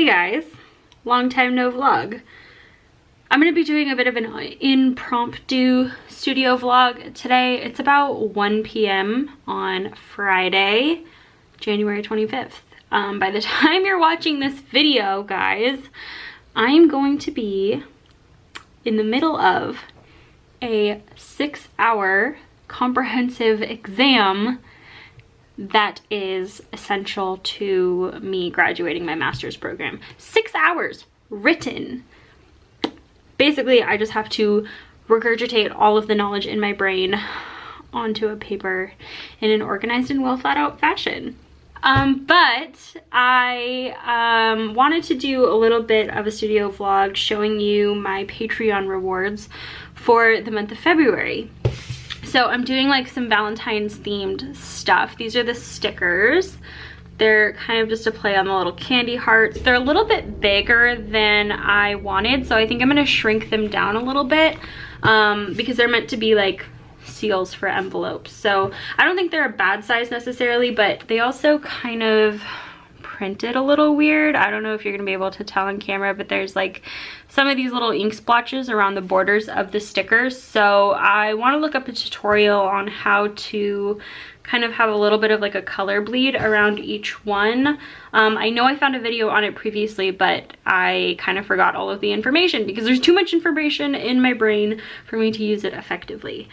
guys, long time no vlog. I'm gonna be doing a bit of an impromptu studio vlog today. It's about 1 p.m. on Friday, January 25th. By the time you're watching this video, guys, I'm going to be in the middle of a 6-hour comprehensive exam that is essential to me graduating my master's program. 6 hours written. Basically, I just have to regurgitate all of the knowledge in my brain onto a paper in an organized and well thought out fashion. But I wanted to do a little bit of a studio vlog showing you my Patreon rewards for the month of February. So I'm doing like some Valentine's themed stuff. These are the stickers. They're kind of just a play on the little candy hearts. They're a little bit bigger than I wanted, so I think I'm gonna shrink them down a little bit because they're meant to be like seals for envelopes. So I don't think they're a bad size necessarily, but they also kind of printed a little weird. I don't know if you're gonna be able to tell on camera, but there's like some of these little ink splotches around the borders of the stickers. So I want to look up a tutorial on how to kind of have a little bit of like a color bleed around each one. I know I found a video on it previously, but I kind of forgot all of the information because there's too much information in my brain for me to use it effectively.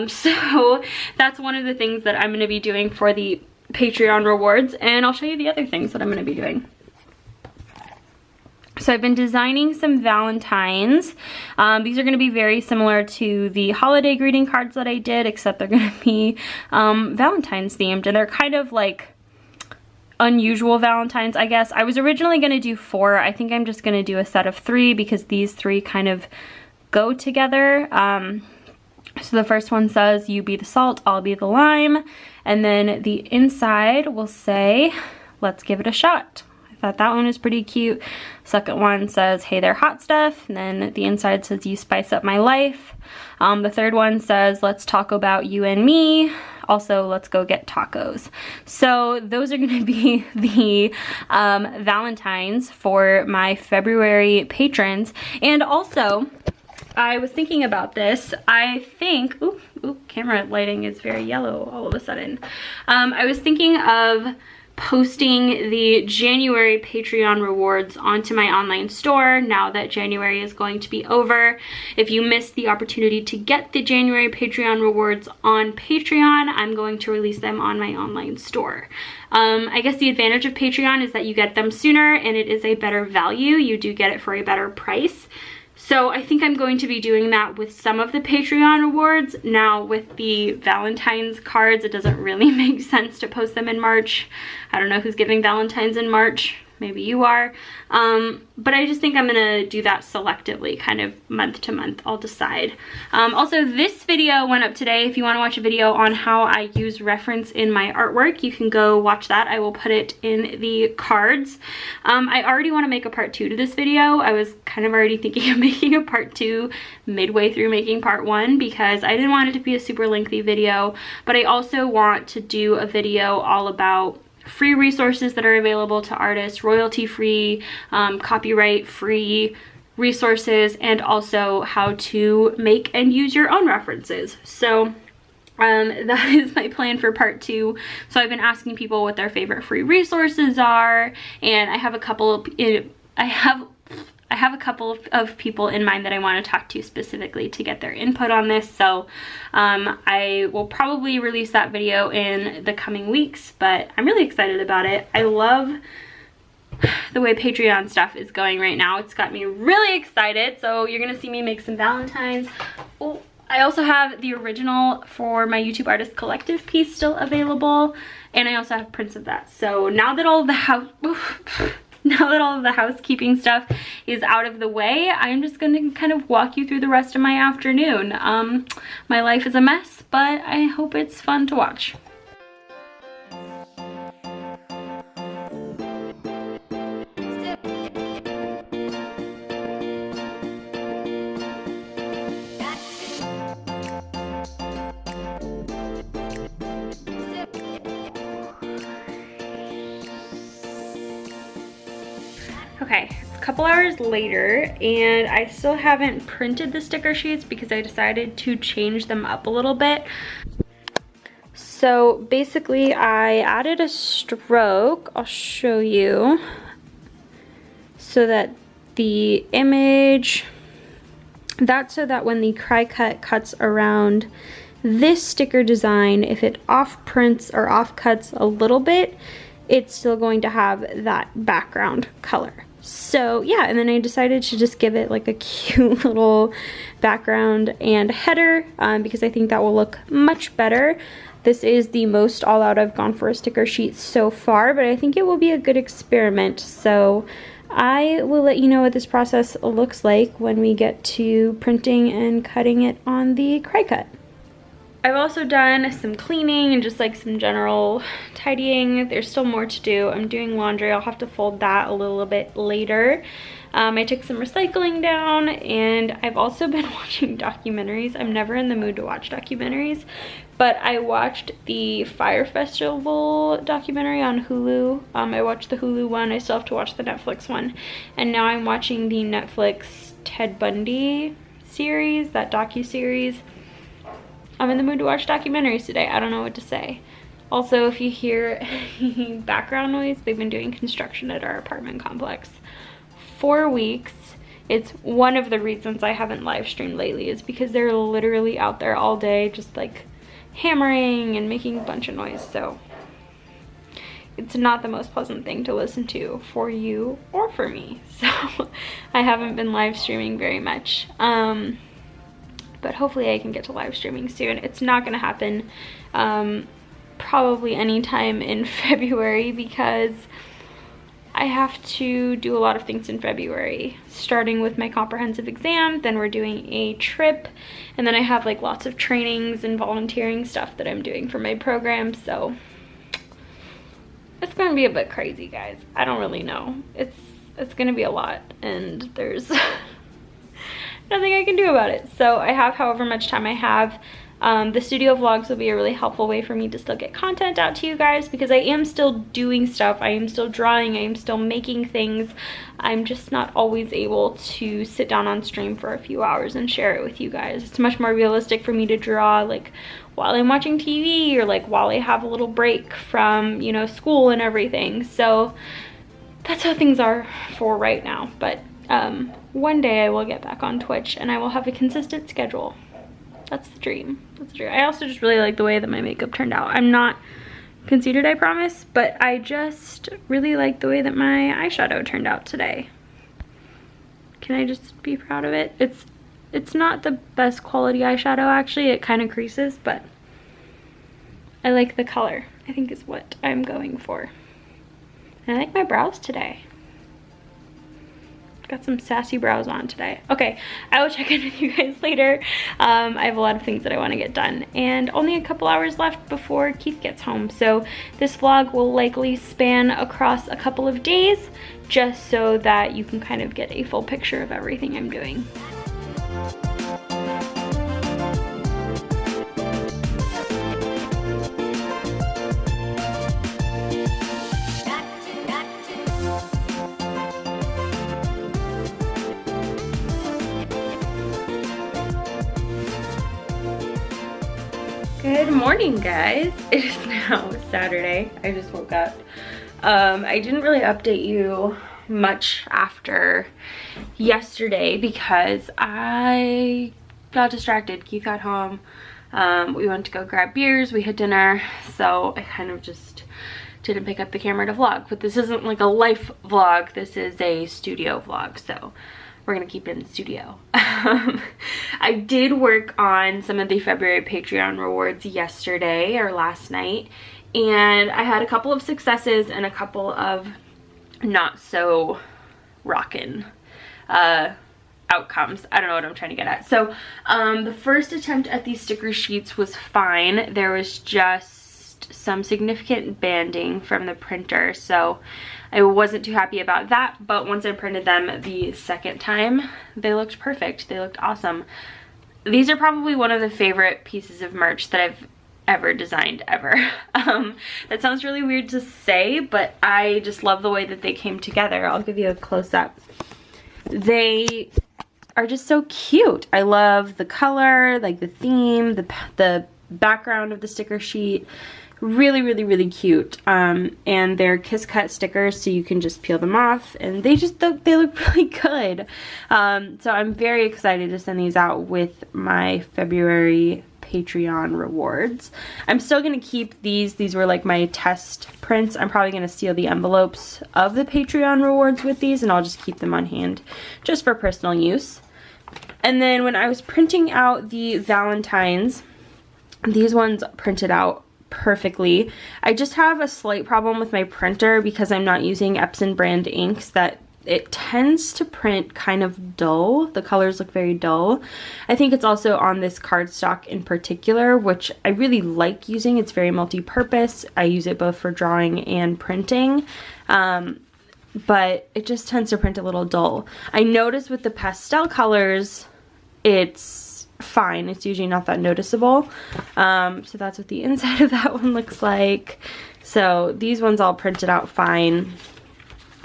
So that's one of the things that I'm going to be doing for the Patreon rewards, and I'll show you the other things that I'm going to be doing. So I've been designing some Valentines. These are going to be very similar to the holiday greeting cards that I did, except they're going to be Valentine's themed, and they're kind of like unusual Valentines, I guess. I was originally going to do 4. I think I'm just going to do a set of 3 because these 3 kind of go together. So the first one says, "You be the salt, I'll be the lime." And then the inside will say, "Let's give it a shot." I thought that one was pretty cute. Second one says, "Hey there, hot stuff." And then the inside says, "You spice up my life." The third one says, "Let's talk about you and me." Also, "Let's go get tacos." So those are going to be the Valentines for my February patrons. And also, I was thinking about this. I think, ooh, camera lighting is very yellow all of a sudden. I was thinking of posting the January Patreon rewards onto my online store now that January is going to be over. If you missed the opportunity to get the January Patreon rewards on Patreon, I'm going to release them on my online store. I guess the advantage of Patreon is that you get them sooner and it is a better value. You do get it for a better price. So I think I'm going to be doing that with some of the Patreon rewards. Now with the Valentine's cards, it doesn't really make sense to post them in March. I don't know who's giving Valentine's in March. Maybe you are. But I just think I'm gonna do that selectively, kind of month to month. I'll decide. Also, this video went up today. If you want to watch a video on how I use reference in my artwork, you can go watch that. I will put it in the cards. I already want to make a part 2 to this video. I was kind of already thinking of making a part 2 midway through making part 1 because I didn't want it to be a super lengthy video, but I also want to do a video all about free resources that are available to artists, royalty-free, copyright-free resources, and also how to make and use your own references. So that is my plan for part 2. So I've been asking people what their favorite free resources are, and I have a couple of people in mind that I want to talk to specifically to get their input on this. So I will probably release that video in the coming weeks, but I'm really excited about it. I love the way Patreon stuff is going right now. It's got me really excited. So you're gonna see me make some Valentines. Oh, I also have the original for my YouTube Artist Collective piece still available, and I also have prints of that. So now that all of the housekeeping stuff is out of the way, I'm just gonna kind of walk you through the rest of my afternoon. My life is a mess, but I hope it's fun to watch. Okay, it's a couple hours later and I still haven't printed the sticker sheets because I decided to change them up a little bit. So basically I added a stroke, I'll show you, so that the image, that's so that when the cry cut cuts around this sticker design, if it off prints or off cuts a little bit, it's still going to have that background color. So yeah, and then I decided to just give it like a cute little background and header because I think that will look much better. This is the most all out I've gone for a sticker sheet so far, but I think it will be a good experiment. So I will let you know what this process looks like when we get to printing and cutting it on the cry cut. I've also done some cleaning and just like some general tidying. There's still more to do. I'm doing laundry. I'll have to fold that a little bit later. I took some recycling down and I've also been watching documentaries. I'm never in the mood to watch documentaries, but I watched the Fire Festival documentary on Hulu. I watched the Hulu one. I still have to watch the Netflix one. And now I'm watching the Netflix Ted Bundy series, that docu-series. I'm in the mood to watch documentaries today. I don't know what to say. Also, if you hear background noise, they've been doing construction at our apartment complex. 4 weeks. It's one of the reasons I haven't live streamed lately is because they're literally out there all day just like hammering and making a bunch of noise. So it's not the most pleasant thing to listen to for you or for me. So I haven't been live streaming very much. But hopefully I can get to live streaming soon. It's not gonna happen probably anytime in February because I have to do a lot of things in February, starting with my comprehensive exam, then we're doing a trip, and then I have like lots of trainings and volunteering stuff that I'm doing for my program, so it's gonna be a bit crazy, guys. I don't really know. It's gonna be a lot, and there's nothing I can do about it. So I have however much time I have. The studio vlogs will be a really helpful way for me to still get content out to you guys because I am still doing stuff. I am still drawing. I am still making things. I'm just not always able to sit down on stream for a few hours and share it with you guys. It's much more realistic for me to draw like while I'm watching TV or like while I have a little break from, you know, school and everything. So that's how things are for right now. But one day I will get back on Twitch and I will have a consistent schedule. That's the dream. That's the dream. I also just really like the way that my makeup turned out. I'm not conceited, I promise, but I just really like the way that my eyeshadow turned out today. Can I just be proud of it? It's not the best quality eyeshadow actually. It kind of creases, but I like the color. I think is what I'm going for. And I like my brows today. Got some sassy brows on today. Okay, I will check in with you guys later. I have a lot of things that I want to get done and only a couple hours left before Keith gets home. So this vlog will likely span across a couple of days just so that you can kind of get a full picture of everything I'm doing. Good morning, guys. It is now Saturday. I just woke up. I didn't really update you much after yesterday because I got distracted. Keith got home. We went to go grab beers. We had dinner. So I kind of just didn't pick up the camera to vlog. But this isn't like a life vlog. This is a studio vlog. So we're gonna keep it in the studio. I did work on some of the February Patreon rewards yesterday or last night, and I had a couple of successes and a couple of not so rockin' outcomes. I don't know what I'm trying to get at. So the first attempt at these sticker sheets was fine. There was just some significant banding from the printer, so I wasn't too happy about that, but once I printed them the second time, they looked perfect. They looked awesome. These are probably one of the favorite pieces of merch that I've ever designed ever. That sounds really weird to say, but I just love the way that they came together. I'll give you a close-up. They are just so cute. I love the color, like the theme, the background of the sticker sheet. Really, really, really cute. And they're kiss cut stickers, so you can just peel them off, and they look really good. So I'm very excited to send these out with my February Patreon rewards. I'm still gonna keep these. These were like my test prints. I'm probably gonna seal the envelopes of the Patreon rewards with these, and I'll just keep them on hand just for personal use. And then when I was printing out the Valentines, these ones printed out perfectly. I just have a slight problem with my printer because I'm not using Epson brand inks, that it tends to print kind of dull. The colors look very dull. I think it's also on this cardstock in particular, which I really like using. It's very multi-purpose. I use it both for drawing and printing, but it just tends to print a little dull. I noticed with the pastel colors, it's fine. It's usually not that noticeable. So that's what the inside of that one looks like. So these ones all printed out fine.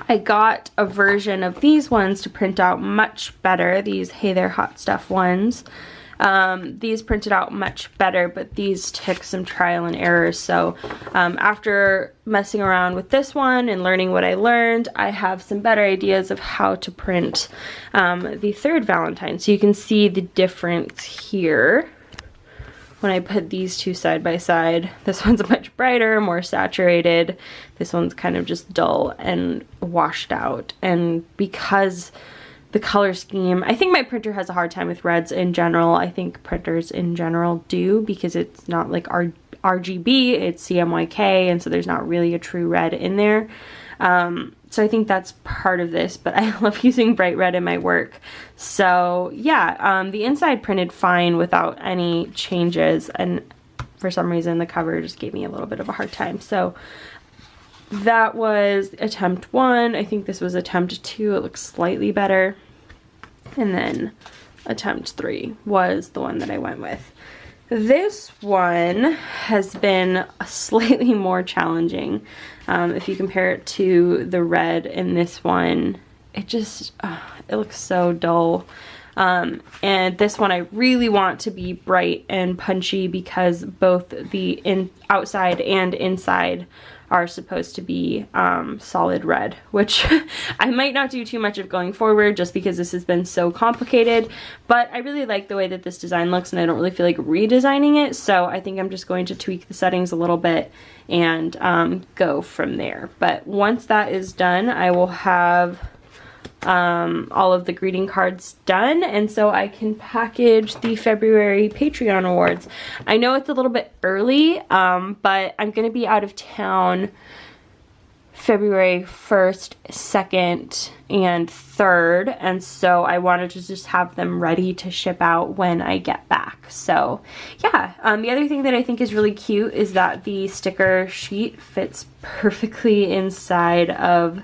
I got a version of these ones to print out much better. These Hey There Hot Stuff ones. These printed out much better, but these took some trial and error. So after messing around with this one and learning what I learned, I have some better ideas of how to print the third Valentine. So you can see the difference here when I put these two side by side. This one's much brighter, more saturated. This one's kind of just dull and washed out. And because the color scheme, I think my printer has a hard time with reds in general. I think printers in general do, because it's not like RGB, it's CMYK, and so there's not really a true red in there. So I think that's part of this, but I love using bright red in my work. So yeah, the inside printed fine without any changes, and for some reason the cover just gave me a little bit of a hard time. So that was attempt 1. I think this was attempt 2. It looks slightly better. And then attempt 3 was the one that I went with. This one has been slightly more challenging. If you compare it to the red in this one, it just, it looks so dull. And this one I really want to be bright and punchy, because both the outside and inside are supposed to be solid red, which I might not do too much of going forward just because this has been so complicated, but I really like the way that this design looks, and I don't really feel like redesigning it, so I think I'm just going to tweak the settings a little bit and go from there. But once that is done, I will have all of the greeting cards done, and so I can package the February Patreon awards. I know it's a little bit early, but I'm going to be out of town February 1st, 2nd, and 3rd, and so I wanted to just have them ready to ship out when I get back. So yeah, the other thing that I think is really cute is that the sticker sheet fits perfectly inside of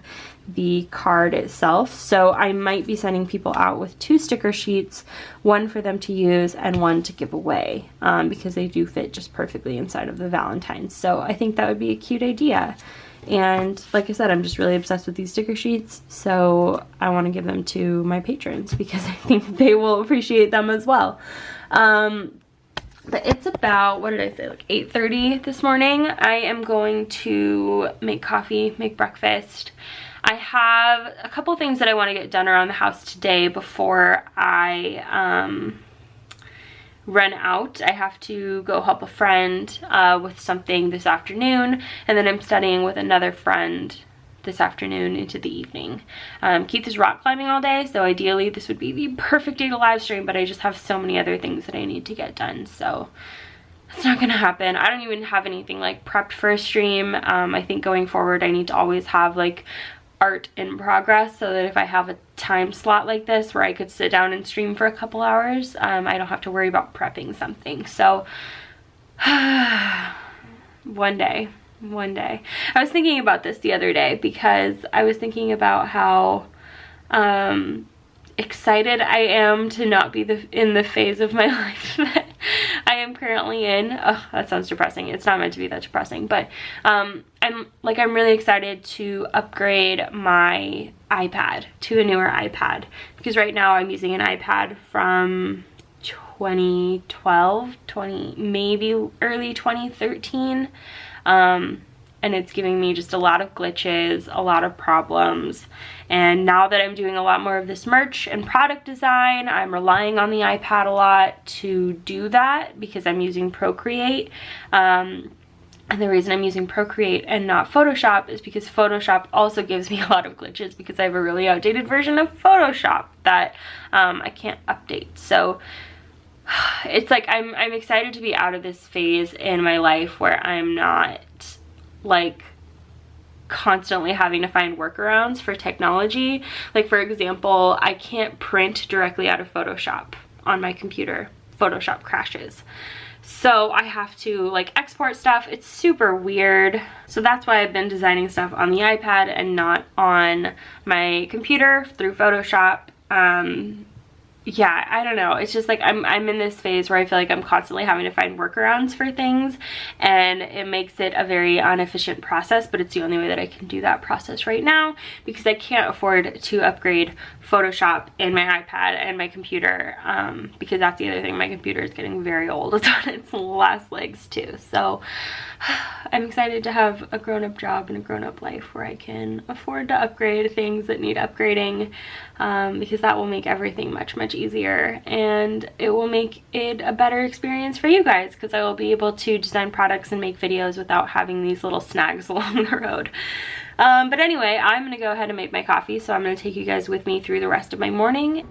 the card itself. So I might be sending people out with 2 sticker sheets, one for them to use and one to give away, because they do fit just perfectly inside of the Valentines. So I think that would be a cute idea. And like I said, I'm just really obsessed with these sticker sheets, so I want to give them to my patrons because I think they will appreciate them as well. But it's about, what did I say, like 8:30 this morning. I am going to make coffee, make breakfast. I have a couple things that I want to get done around the house today before I run out. I have to go help a friend with something this afternoon, and then I'm studying with another friend this afternoon into the evening. Keith is rock climbing all day, so ideally this would be the perfect day to live stream, but I just have so many other things that I need to get done, so it's not gonna happen. I don't even have anything like prepped for a stream. I think going forward I need to always have like art in progress, so that if I have a time slot like this where I could sit down and stream for a couple hours, I don't have to worry about prepping something. So one day. I was thinking about this the other day because I was thinking about how excited I am to not be in the phase of my life that I I'm currently in. Ugh, that sounds depressing. It's not meant to be that depressing, but I'm really excited to upgrade my iPad to a newer iPad, because right now I'm using an iPad from 2012, maybe early 2013. And it's giving me just a lot of glitches, a lot of problems. And now that I'm doing a lot more of this merch and product design, I'm relying on the iPad a lot to do that because I'm using Procreate. And the reason I'm using Procreate and not Photoshop is because Photoshop also gives me a lot of glitches because I have a really outdated version of Photoshop that I can't update. So it's like I'm excited to be out of this phase in my life where I'm not like constantly having to find workarounds for technology. Like, for example, I can't print directly out of Photoshop on my computer. Photoshop crashes. So I have to like export stuff. It's super weird. So that's why I've been designing stuff on the iPad and not on my computer through Photoshop. Yeah, I don't know. It's just like I'm in this phase where I feel like I'm constantly having to find workarounds for things, and it makes it a very inefficient process, but it's the only way that I can do that process right now because I can't afford to upgrade Photoshop in my iPad and my computer, because that's the other thing. My computer is getting very old. It's on its last legs too. So I'm excited to have a grown-up job and a grown-up life where I can afford to upgrade things that need upgrading, because that will make everything much easier, and it will make it a better experience for you guys because I will be able to design products and make videos without having these little snags along the road. But anyway, I'm gonna go ahead and make my coffee, so I'm gonna take you guys with me through the rest of my morning.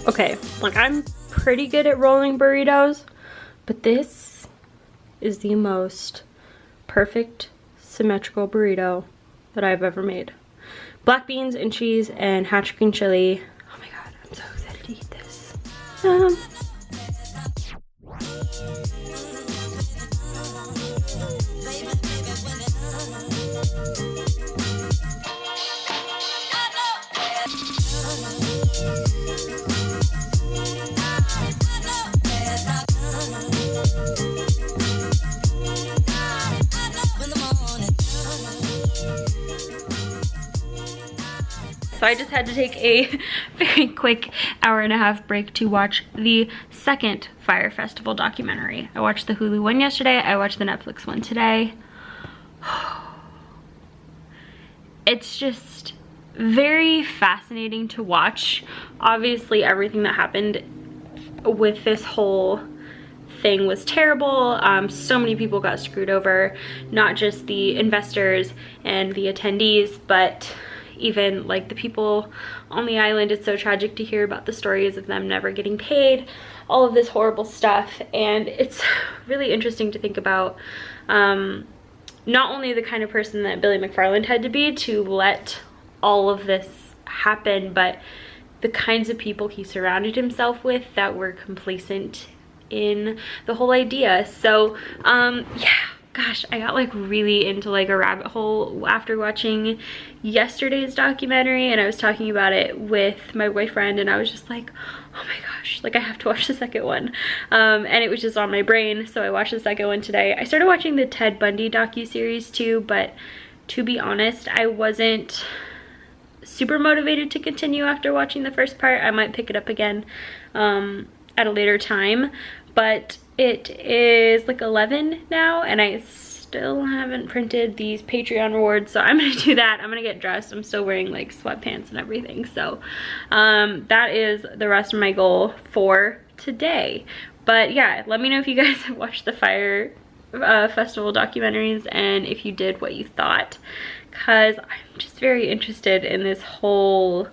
Okay, like I'm pretty good at rolling burritos, but this is the most perfect symmetrical burrito that I've ever made. Black beans and cheese and hatch green chili. Oh my god, I'm so excited to eat this. So I just had to take a very quick hour-and-a-half break to watch the second Fyre Festival documentary. I watched the Hulu one yesterday, I watched the Netflix one today. It's just very fascinating to watch. Obviously, everything that happened with this whole thing was terrible. So many people got screwed over, not just the investors and the attendees, but even like the people on the island. It's so tragic to hear about the stories of them never getting paid, all of this horrible stuff. And it's really interesting to think about not only the kind of person that Billy McFarland had to be to let all of this happen, but the kinds of people he surrounded himself with that were complacent in the whole idea. So yeah, gosh, I got like really into like a rabbit hole after watching yesterday's documentary, and I was talking about it with my boyfriend, and I was just like, oh my gosh, like I have to watch the second one. And it was just on my brain, so I watched the second one today. I started watching the Ted Bundy docuseries too, but to be honest, I wasn't super motivated to continue after watching the first part. I might pick it up again at a later time, but it is like 11 now, and I still haven't printed these Patreon rewards, so I'm gonna do that. I'm gonna get dressed. I'm still wearing like sweatpants and everything, so that is the rest of my goal for today. But yeah, let me know if you guys have watched the Fyre Festival documentaries, and if you did, what you thought, because I'm just very interested in this whole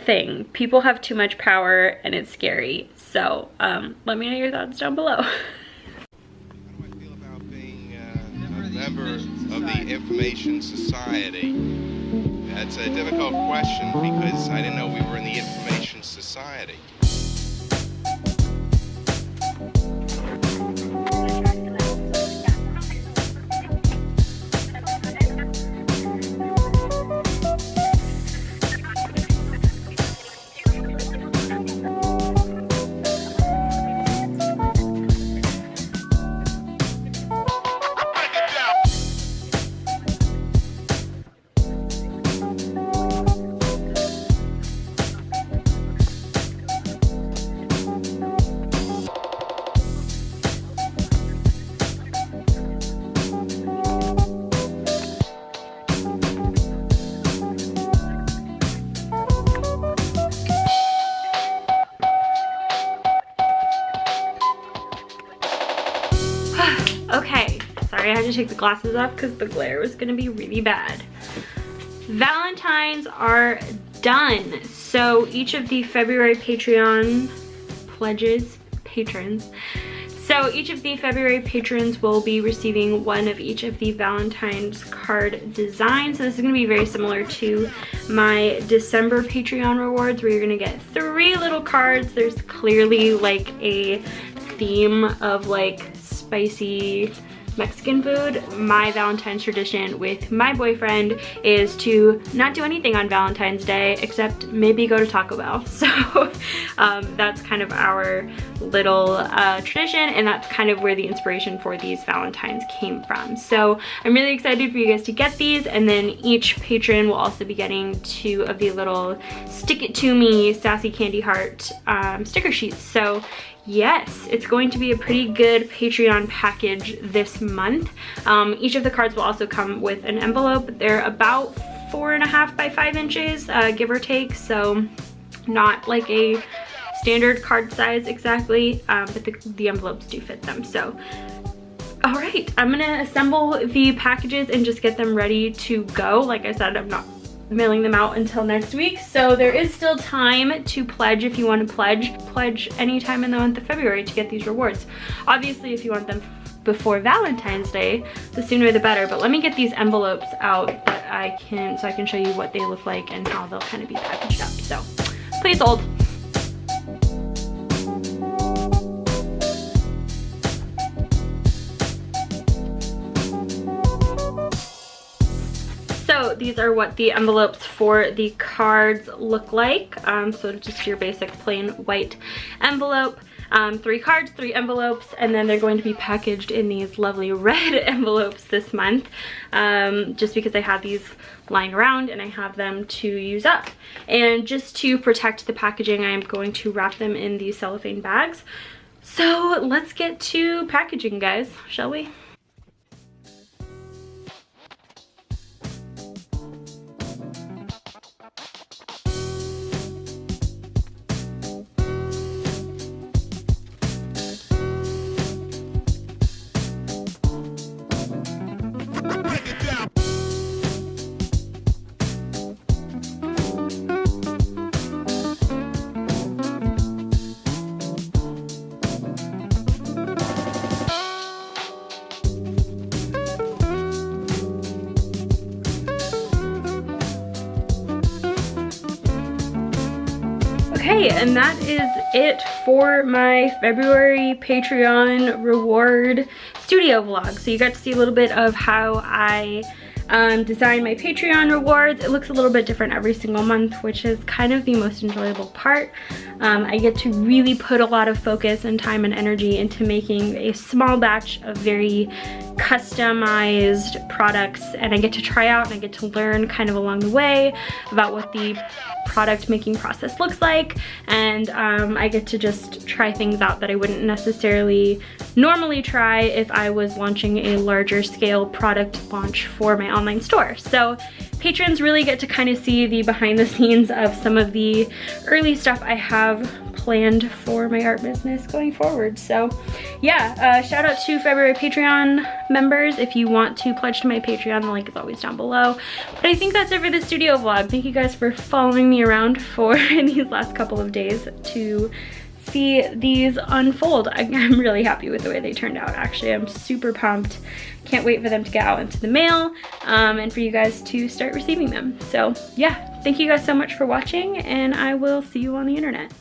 thing. People have too much power and it's scary. So So let me know your thoughts down below. How do I feel about being a member of the Information Society? That's a difficult question because I didn't know we were in the Information Society. Okay, sorry I had to take the glasses off because the glare was gonna be really bad. Valentines are done. So each of the February Patreon patrons. So each of the February patrons will be receiving one of each of the Valentine's card designs. So this is gonna be very similar to my December Patreon rewards where you're gonna get 3 little cards. There's clearly like a theme of like spicy Mexican food. My Valentine's tradition with my boyfriend is to not do anything on Valentine's Day except maybe go to Taco Bell. So that's kind of our little tradition, and that's kind of where the inspiration for these Valentines came from. So I'm really excited for you guys to get these, and then each patron will also be getting 2 of the little Stick It To Me Sassy Candy Heart sticker sheets. So yes, it's going to be a pretty good Patreon package this month. Each of the cards will also come with an envelope. They're about 4.5 by 5 inches, give or take, so not like a standard card size exactly, but the envelopes do fit them. So all right, I'm gonna assemble the packages and just get them ready to go. Like I said, I'm not mailing them out until next week, so there is still time to pledge if you want to pledge anytime in the month of February to get these rewards. Obviously if you want them before Valentine's Day, the sooner the better, but let me get these envelopes out that so I can show you what they look like and how they'll kind of be packaged up. So please hold. So these are what the envelopes for the cards look like. So just your basic plain white envelope. 3 cards, 3 envelopes, and then they're going to be packaged in these lovely red envelopes this month, just because I have these lying around and I have them to use up. And just to protect the packaging, I am going to wrap them in these cellophane bags. So let's get to packaging, guys, shall we? Okay, and that is it for my February Patreon reward studio vlog. So you got to see a little bit of how I design my Patreon rewards. It looks a little bit different every single month, which is kind of the most enjoyable part. I get to really put a lot of focus and time and energy into making a small batch of very customized products, and I get to try out and I get to learn kind of along the way about what the product making process looks like, and I get to just try things out that I wouldn't necessarily normally try if I was launching a larger scale product launch for my online store. So patrons really get to kind of see the behind the scenes of some of the early stuff I have planned for my art business going forward. So yeah, shout out to February Patreon members. If you want to pledge to my Patreon, the link is always down below. But I think that's it for the studio vlog. Thank you guys for following me around for these last couple of days to see these unfold. I'm really happy with the way they turned out, actually. I'm super pumped. Can't wait for them to get out into the mail and for you guys to start receiving them. So yeah, thank you guys so much for watching, and I will see you on the internet.